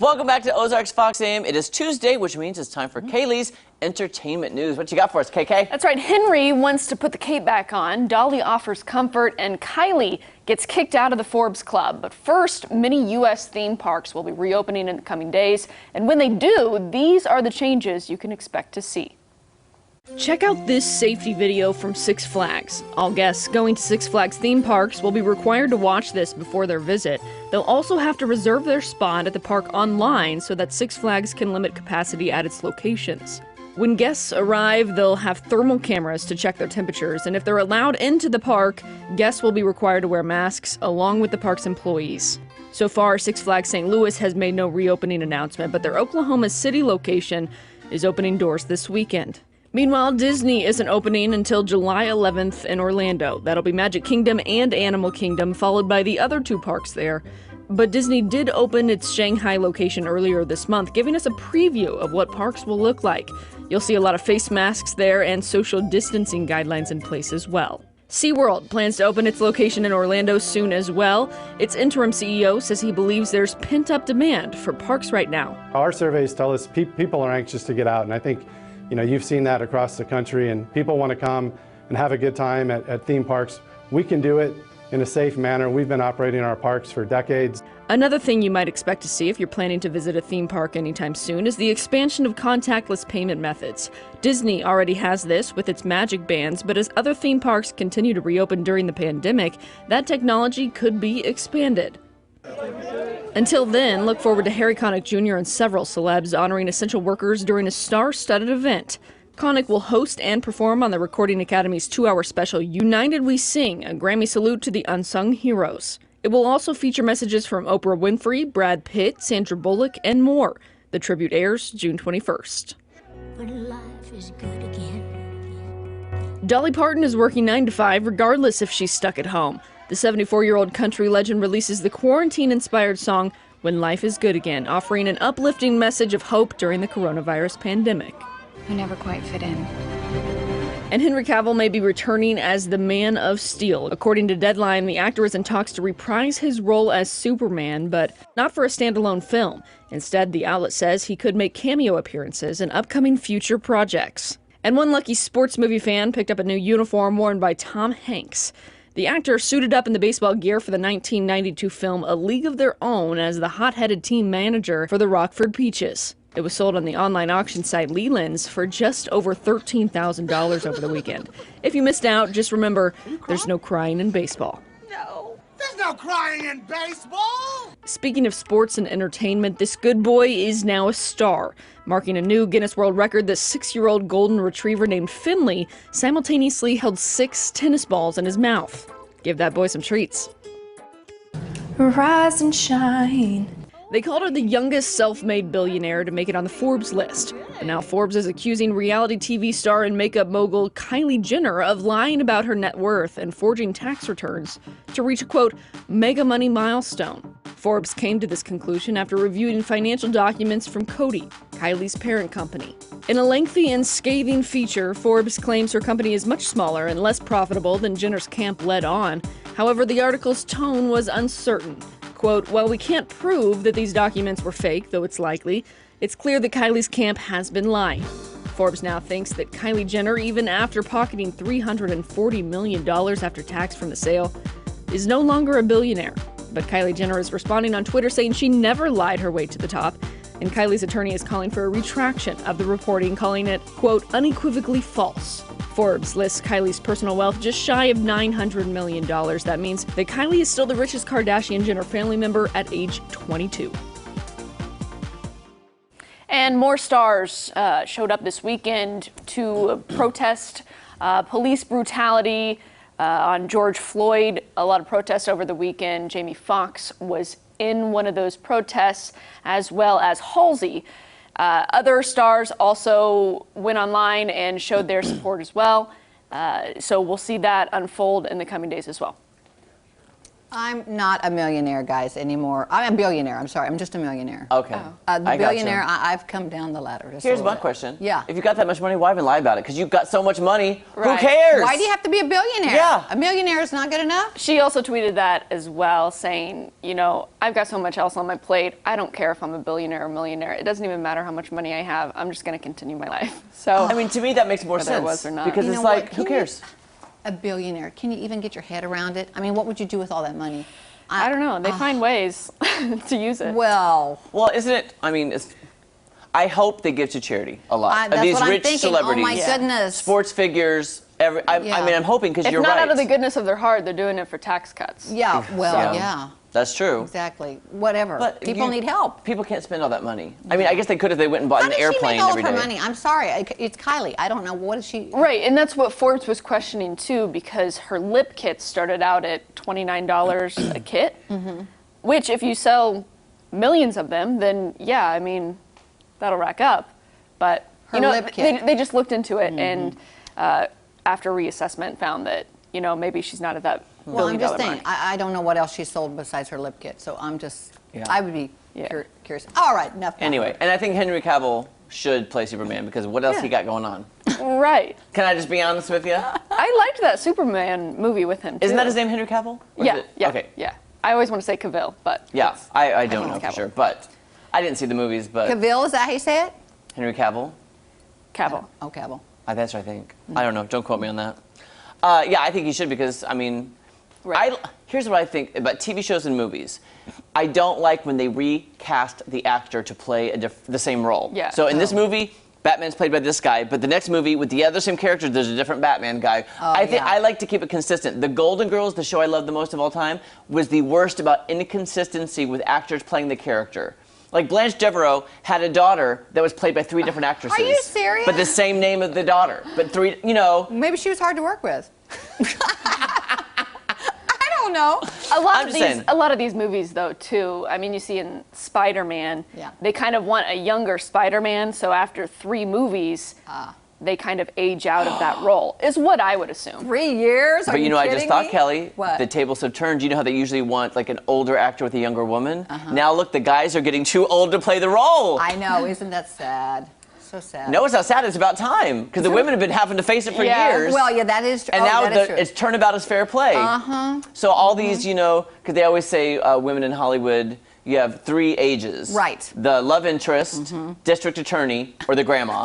Welcome back to Ozarks Fox AM. It is Tuesday, which means it's time for Kaylee's entertainment news. What you got for us, KK? That's right. Henry wants to put the cape back on. Dolly offers comfort, and Kylie gets kicked out of the Forbes Club. But first, many U.S. theme parks will be reopening in the coming days. And when they do, these are the changes you can expect to see. Check out this safety video from Six Flags. All guests going to Six Flags theme parks will be required to watch this before their visit. They'll also have to reserve their spot at the park online so that Six Flags can limit capacity at its locations. When guests arrive, they'll have thermal cameras to check their temperatures, and if they're allowed into the park, guests will be required to wear masks along with the park's employees. So far, Six Flags St. Louis has made no reopening announcement, but their Oklahoma City location is opening doors this weekend. Meanwhile, Disney isn't opening until July 11th in Orlando. That'll be Magic Kingdom and Animal Kingdom, followed by the other two parks there. But Disney did open its Shanghai location earlier this month, giving us a preview of what parks will look like. You'll see a lot of face masks there and social distancing guidelines in place as well. SeaWorld plans to open its location in Orlando soon as well. Its interim CEO says he believes there's pent-up demand for parks right now. Our surveys tell us people are anxious to get out, and I think you've seen that across the country, and people want to come and have a good time at theme parks. We can do it in a safe manner. We've been operating our parks for decades. Another thing you might expect to see if you're planning to visit a theme park anytime soon is the expansion of contactless payment methods. Disney already has this with its Magic Bands, but as other theme parks continue to reopen during the pandemic, that technology could be expanded. Until then, look forward to Harry Connick Jr. and several celebs honoring essential workers during a star-studded event. Connick will host and perform on the Recording Academy's 2-hour special United We Sing, a Grammy salute to the unsung heroes. It will also feature messages from Oprah Winfrey, Brad Pitt, Sandra Bullock, and more. The tribute airs June 21st. When life is good again. Dolly Parton is working 9 to 5 regardless if she's stuck at home. The 74-year-old country legend releases the quarantine-inspired song When Life is Good Again, offering an uplifting message of hope during the coronavirus pandemic. We never quite fit in. And Henry Cavill may be returning as the Man of Steel. According to Deadline, the actor is in talks to reprise his role as Superman, but not for a standalone film. Instead, the outlet says he could make cameo appearances in upcoming future projects. And one lucky sports movie fan picked up a new uniform worn by Tom Hanks. The actor suited up in the baseball gear for the 1992 film A League of Their Own as the hot-headed team manager for the Rockford Peaches. It was sold on the online auction site Leland's for just over $13,000 over the weekend. If you missed out, just remember, there's no crying in baseball. No, there's no crying in baseball! Speaking of sports and entertainment, this good boy is now a star. Marking a new Guinness World Record, the 6-year-old golden retriever named Finley simultaneously held 6 tennis balls in his mouth. Give that boy some treats. Rise and shine. They called her the youngest self-made billionaire to make it on the Forbes list. But now Forbes is accusing reality TV star and makeup mogul Kylie Jenner of lying about her net worth and forging tax returns to reach a, quote, mega money milestone. Forbes came to this conclusion after reviewing financial documents from Coty, Kylie's parent company. In a lengthy and scathing feature, Forbes claims her company is much smaller and less profitable than Jenner's camp led on. However, the article's tone was uncertain. Quote, while we can't prove that these documents were fake, though it's likely, it's clear that Kylie's camp has been lying. Forbes now thinks that Kylie Jenner, even after pocketing $340 million after tax from the sale, is no longer a billionaire. But Kylie Jenner is responding on Twitter saying she never lied her way to the top, and Kylie's attorney is calling for a retraction of the reporting, calling it, quote, unequivocally false. Forbes lists Kylie's personal wealth just shy of $900 million. That means that Kylie is still the richest Kardashian-Jenner family member at age 22. And more stars showed up this weekend to protest police brutality on George Floyd. A lot of protests over the weekend. Jamie Foxx was in one of those protests, as well as Halsey. Other stars also went online and showed their support as well. So we'll see that unfold in the coming days as well. I'm not a millionaire, guys, anymore. I'm a billionaire. I'm sorry. I'm just a millionaire. Okay. The I billionaire, gotcha. I've come down the ladder. Just a Here's little my bit. question. Yeah. If you got that much money, why even lie about it? Because you've got so much money. Right. Who cares? Why do you have to be a billionaire? Yeah. A millionaire is not good enough? She also tweeted that as well, saying, you know, I've got so much else on my plate. I don't care if I'm a billionaire or millionaire. It doesn't even matter how much money I have. I'm just going to continue my life. So, I mean, to me, that makes more Whether it sense. was or not. Because You it's know like, what? who Can you- cares? A billionaire. Can you even get your head around it? I mean, what would you do with all that money? I don't know. They find ways to use it. Well, Well, isn't it? I mean, I hope they give to charity a lot. that's These what I'm rich thinking. celebrities, Oh my goodness. sports figures. I Yeah. mean, I'm hoping because If you're not right. out of the goodness of their heart, they're doing it for tax cuts. Yeah. Well, Yeah. yeah. That's true. Exactly. Whatever. But People need help. People can't spend all that money. I mean, I guess they could if they went and bought How an did she airplane make all every of her day. money? I'm sorry. It's Kylie. I don't know. What is she? Right, and that's what Forbes was questioning too, because her lip kits started out at $29 a kit, which if you sell millions of them, then yeah, I mean, that'll rack up. But Her you know, lip kit. they just looked into it and after reassessment found that, you know, maybe she's not at that Well, I'm just billion-dollar saying. mark. I don't know what else she sold besides her lip kit. So I'm just. Yeah. I would be Yeah. curious. All right. Enough. Anyway, and I think Henry Cavill should play Superman because what else he got going on? Right. Can I just be honest with you? I liked that Superman movie with him too. Isn't that his name, Henry Cavill? Or is Yeah, it- yeah, Okay. yeah. I always want to say Cavill, but Yeah, it's- I don't know it's for Cavill. sure, but I didn't see the movies. But Cavill, is that how you say it? Henry Cavill, Cavill. Oh, Cavill. that's what I think. I don't know. Don't quote me on that. Yeah, I think he should because I mean, Right. here's what I think about TV shows and movies. I don't like when they recast the actor to play the same role. Yeah. So in this movie, Batman's played by this guy, but the next movie with the other same characters, there's a different Batman guy. I think yeah. I like to keep it consistent. The Golden Girls, the show I love the most of all time, was the worst about inconsistency with actors playing the character. Like Blanche Devereaux had a daughter that was played by 3 different actresses. Are you serious? But the same name of the daughter, but 3, you know. Maybe she was hard to work with. I don't know. A lot of these movies, though, too. I mean, you see in Spider-Man, Yeah. they kind of want a younger Spider-Man. So after 3 movies, they kind of age out of that role. Is what I would assume. 3 years? Are But you know, I just kidding thought, me? Kelly, What? the tables have turned. You know how they usually want like an older actor with a younger woman? Now look, the guys are getting too old to play the role. I know. Isn't that sad? So sad. No, it's not sad. It's about time because the women have been having to face it for Yeah. years. Well, yeah, that is true. and now that is true. it's turnabout is fair play. So all these, you know, because they always say women in Hollywood, you have 3 ages. Right. The love interest, district attorney, or the grandma.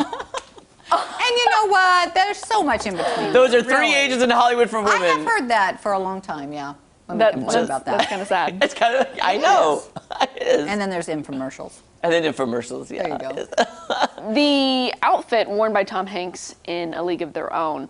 And you know what? There's so much in between. Those are 3 Really. ages in Hollywood for women. I have heard that for a long time, yeah. Women That, complain that's, about that's that. kind of sad. It's kind of, I know. It is. And then there's infomercials. And then infomercials, yeah. There you go. The outfit worn by Tom Hanks in A League of Their Own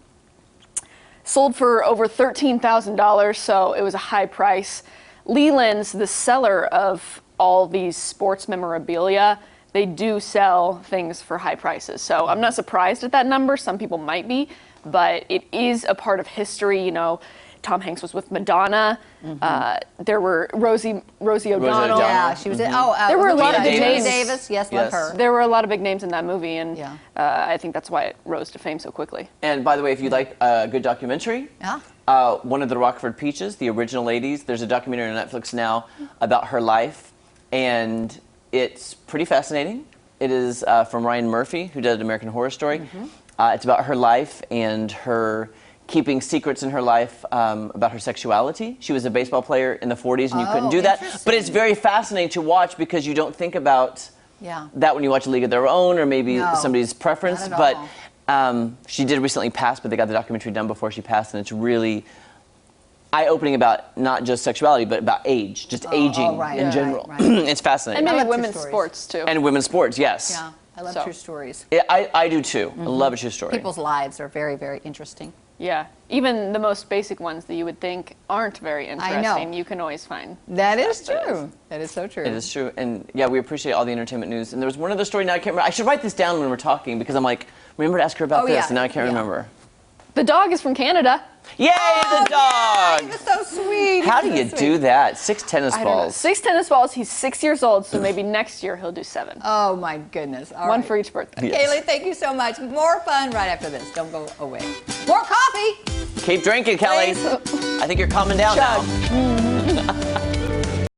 sold for over $13,000, so it was a high price. Leland's, the seller of all these sports memorabilia, they do sell things for high prices. So I'm not surprised at that number. Some people might be, but it is a part of history. You know, Tom Hanks was with Madonna. There were Rosie O'Donnell. O'Donnell. Yeah, she was in. There were a lot of big Gina names. Davis. Yes, Yes. love her. There were a lot of big names in that movie, and Yeah. I think that's why it rose to fame so quickly. And by the way, if you like a good documentary, Yeah. one of the Rockford Peaches, the original ladies, there's a documentary on Netflix now about her life, and it's pretty fascinating. It is from Ryan Murphy, who did American Horror Story. It's about her life and her keeping secrets in her life about her sexuality. She was a baseball player in the 40s, and you couldn't do that. But it's very fascinating to watch because you don't think about Yeah. that when you watch A League of Their Own or maybe No, somebody's preference. not at But all. she did recently pass, but they got the documentary done before she passed, and it's really eye-opening about not just sexuality, but about age, just aging right, in right, general. right. It's fascinating. And maybe love true women's stories. sports too. And women's sports, yes. Yeah. I love So. true stories. Yeah, I do too. I love a true story. People's lives are very, very interesting. Yeah, even the most basic ones that you would think aren't very I know. interesting, you can always find. That is stuff that true. That is so true. It is true. And yeah, we appreciate all the entertainment news. And there was one other story, now I can't remember. I should write this down when we're talking because I'm like, remember to ask her about Oh, this, yeah, and now I can't yeah. remember. The dog is from Canada. Yay, the dog! He was so sweet. How He do was you so do sweet. that? 6 tennis I don't know. balls. 6 tennis balls. He's 6 years old, so maybe next year he'll do 7. Oh my goodness. All One right. for each birthday. Yes. Kaylee, thank you so much. More fun right after this. Don't go away. More coffee. Keep drinking, Kelly. Please. I think you're calming down Chug. now.